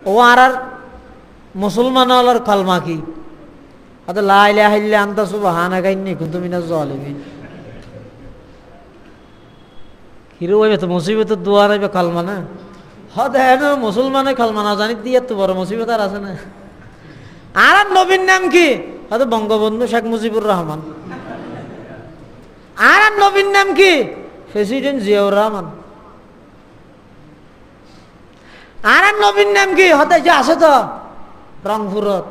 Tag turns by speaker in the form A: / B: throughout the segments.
A: ও আর মুসলমান হলার কলমা কি? লা ইলাহা ইল্লা আনতা সুবহানাকা ইন্নী কুনতু মিনাজ জালিমিন। হিরো হইবে তো মুসিবতের দোয়া রাইবে কলমা না। হ্যাঁ মুসলমানের কলমা না জানি দিয়ে তো বড় মুসিবত আর আছে না। আর নবীর নাম কি? হয়তো বঙ্গবন্ধু শেখ মুজিবুর রহমান। আর নবীর নাম কি? প্রেসিডেন্ট জিয়াউর রহমান। আর নবীর নাম কি? হতে যে আছে তো রংপুরত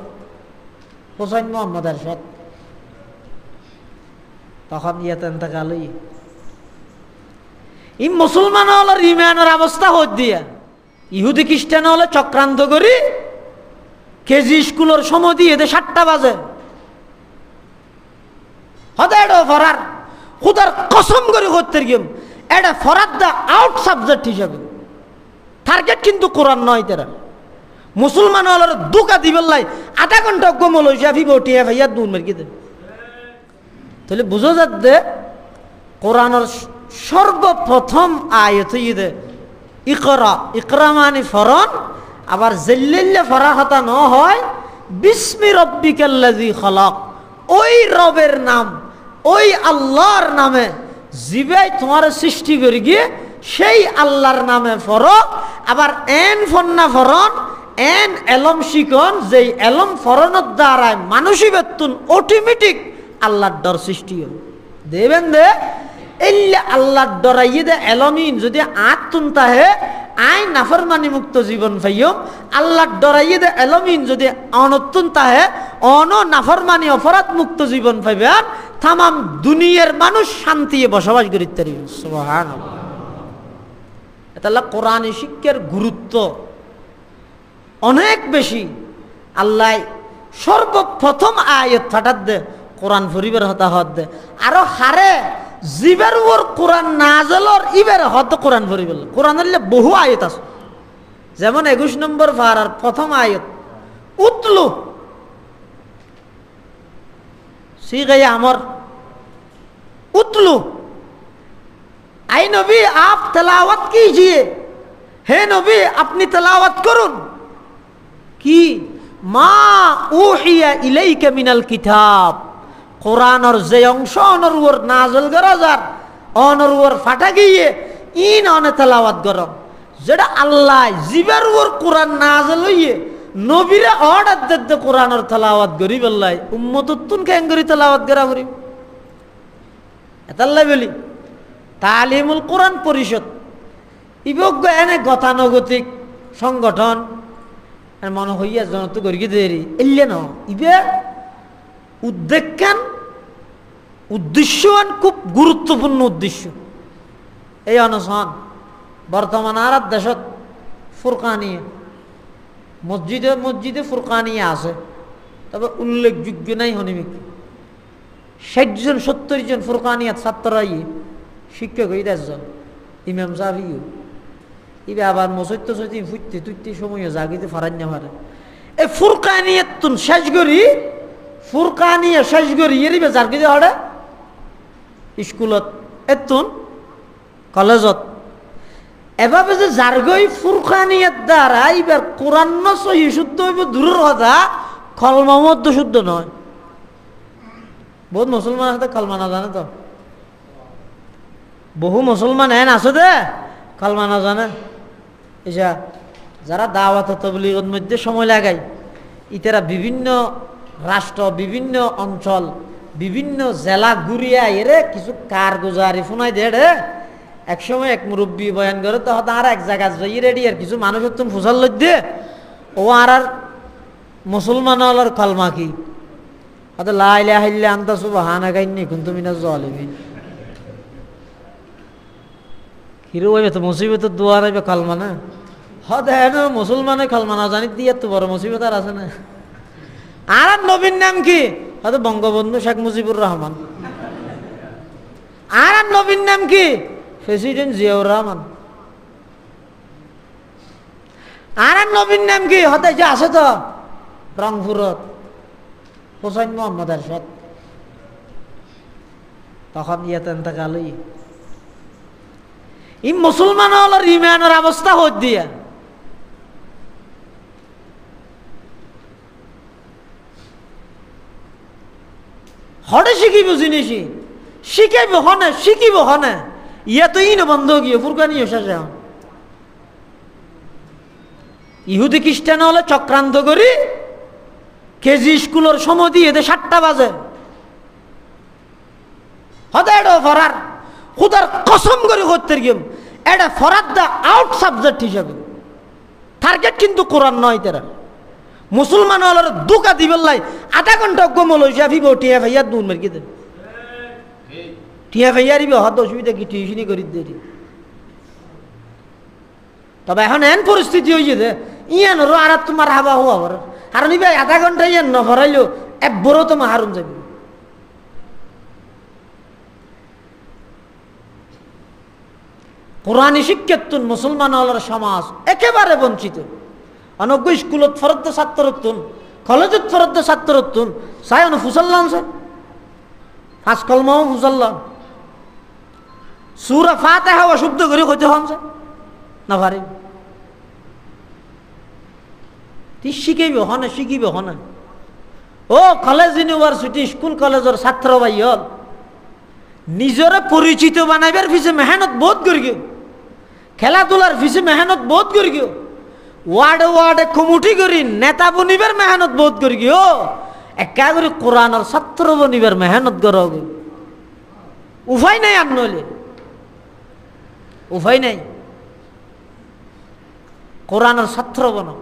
A: হোসাইন মোহাম্মদ এরশাদ। তখন ইয়াতে এতেকালই ই মুসলমান হলের ইমানের অবস্থা হত দিয়া ইহুদি খ্রিস্টান হলে চক্রান্ত করি কেজি স্কুলের সময় দিয়ে 7টা বাজে হতে এটা ফরার খুদার কসম করে করতে গিয়ে এটা ফরার দা আউট সাবজেক্ট হিসাবে টার্গেট কিন্তু কোরআন নয়। তারা মুসলমান হলের দুকা দিবেন লাই আধা ঘন্টা গমল হয়েছে আফি বটিয়া ভাইয়া দূর মেরকি দে। তাহলে বুঝা যাচ্ছে কোরআনের সর্বপ্রথম আয়াত ইদে ইকরা। ইকরা মানে ফরন, আবার জেল্লিল্লে ফরা হতা ন হয় বিস্মি রব্বিকাল্লাযী খলাক। ওই রবের নাম, ওই আল্লাহর নামে জিবাই তোমার সৃষ্টি করে গিয়ে সেই আল্লাহর নামে ফরো। আবার এন ফন্না ফরন এন এলম শিকন, যেই এলম ফরনের দ্বারায় মানুষই বেতুন অটোমেটিক আল্লাহর ডর সৃষ্টি হয় দেবেন দে। এল্লা আল্লাহর ডরাইয়ে দে এলমিন যদি আত্মন তাহে আই নাফরমানি মুক্ত জীবন পাইম। আল্লাহর ডরাইয়ে দে এলমিন যদি অনতুন তাহে অন নাফরমানি অপরাধ মুক্ত জীবন পাইবে। আর তামাম দুনিয়ার মানুষ শান্তিয়ে বসবাস করিতে পারিবে। সুবহানাল্লাহ। এটা কোরআন শিক্ষার গুরুত্ব অনেক বেশি। আল্লাহ সর্বপ্রথম আয়াত ফাটাত দে কোরআন পরিবার হতা হত দে। আরো হারে জিবের ওর কোরআন নাজেলর ইবের হত কোরআন পরিবার। কোরআনের বহু আয়াত আছে, যেমন 21 নম্বর পারার প্রথম আয়াত উতলু সিগাই আমর উতলু। आई नबी आप तलावत कीजिए, हे नबी अपनी तलावत करुन की मा उहिया इलैका मिनल किताब। कुरान और जे अंश अनरुवर नाजल गराजार अनरुवर फाटा गइए इन अने तलावत करो। जेड़ा अल्लाह जिबर वर कुरान नाजल हइए नबीरे ऑर्डर दे कुरान और तलावत करी बल्लाई उम्मतुन के अंगरी तलावत करा करी। एताल्লাই বলি তালিমুল কোরআন পরিষদ ইবজ্ঞ এনে গতানুগতিক সংগঠন মনে হইয়া জনত করি দেরি এলে ন ইবে উদ্দেশ্যবান খুব গুরুত্বপূর্ণ উদ্দেশ্য। এই অনশন বর্তমান আর দেশত ফুরকানিয়া মসজিদে মসজিদে ফুরকানিয়া আছে, তবে উল্লেখযোগ্য নাই হনিমিক 60 জন 70 জন ফুরকানিয়াত ছাত্ররাই শিক্ষক হয়ে 10 জন ইমাম সাহেব ইবে আবার মসজিদ তো সত্যি ফুটতে তুইতে সময় জাগিতে ফারান না পারে। এই ফুরকানিয়াত তুন শেষ করি ফুরকানিয়া শেষ করি এরিবে জাগিতে হড়ে স্কুলত এতুন কলেজত এভাবে যে জার্গই ফুরকানিয়াত দ্বারা এবার কোরআন সহি শুদ্ধ হইব দূরের কথা কলমা মধ্য শুদ্ধ নয়। বহুত মুসলমান আছে কলমা না জানে তো, বহু মুসলমান এন আছে দে কলমা না জানে। এসা যারা দাওয়াত তাবলীগের মধ্যে সময় লাগায় ইতারা বিভিন্ন রাষ্ট্র বিভিন্ন অঞ্চল বিভিন্ন জেলা ঘুরিয়া এরে কিছু কারগুজারি ফোনাই দে রে। এক সময় এক মুরব্বী বয়ান করে তো আর এক জায়গায় যাই রেডি আর কিছু মানুষের তুমি ফুসাল লই দে ও আর মুসলমান হলার কলমা কি? লা ইলাহা ইল্লা আনতা সুবহানাকা ইন্নী কুনতু মিনাজ জালিমিন। হিরো হইবে তো মুসিবতের দোয়া রাইবে কলমা না। হ্যাঁ মুসলমানের কলমা না জানি দিয়ে তো বড় মুসিবত আর আছে না। আর নবীর নাম কি? হয়তো বঙ্গবন্ধু শেখ মুজিবুর রহমান। আর নবীর নাম কি? প্রেসিডেন্ট জিয়াউর রহমান। আর নবীর নাম কি? হতে যে আছে তো রংপুরত হোসাইন মোহাম্মদ এরশাদ। তখন ইয়াতে এতেকালই ই মুসলমান হলের ইমানের অবস্থা হত দিয়া হরে শিখিব জিনিসই শিখাইব হনে শিখিব হনে ইয়া তো ইন বন্ধ গিয়ে ফুরকানিও শেষে হন ইহুদি খ্রিস্টান হলে চক্রান্ত করি কেজি স্কুলের সময় দিয়ে এদের 7টা বাজে হতে এটা ফরার খুদার কসম করে করতে গিয়ে এটা ফরার দা আউট সাবজেক্ট হিসাবে টার্গেট কিন্তু কোরআন নয় তারা মুসলমান হলের দুকা দিবেন লাই আধা ঘন্টা গমল হয়েছে ফিব টিয়া ভাইয়ার দুন মার্কি দেন টিয়া ভাইয়ারিবে হত অসুবিধা কি টিউশনি করি দেরি তবে এখন এন পরিস্থিতি হয়েছে যে ইয়ানোর আর তোমার হাবা হওয়া আর নিবে আধা ঘন্টা ইয়ান নভরাইলেও এক বড় তোমার হারুন যাবে কোরআনী শিক্ষাতুন মুসলমান হলের সমাজ একেবারে বঞ্চিত অনজ্ঞ স্কুলত ফরদ্দ ছাত্রত্তুন কলেজত ফরদ্দ ছাত্রত্তুন সায়ন ফুসাল্লাম সে ফাঁস কলমাও ফুসাল্লাম সুরা ফাতিহা অশুদ্ধ করে কইতে হন সে না পারে তুই শিখিব হনে শিখিব হনে ও কলেজ ইউনিভার্সিটি স্কুল কলেজের ছাত্র ভাই হল নিজরে পরিচিত বানাইবার পিছে মেহনত বহুত করি গিয়ে খেলাধুলার পিছে মেহনত বহুত করি গিয়ে ওয়ার্ডে ওয়ার্ডে কমিটি করি নেতা বনিবার মেহনত বহুত করি গিয়ে একা করে কোরআনের ছাত্র বনিবার মেহনত করা উপায় নাই আর নইলে উপায় নাই কোরআনের ছাত্র বনো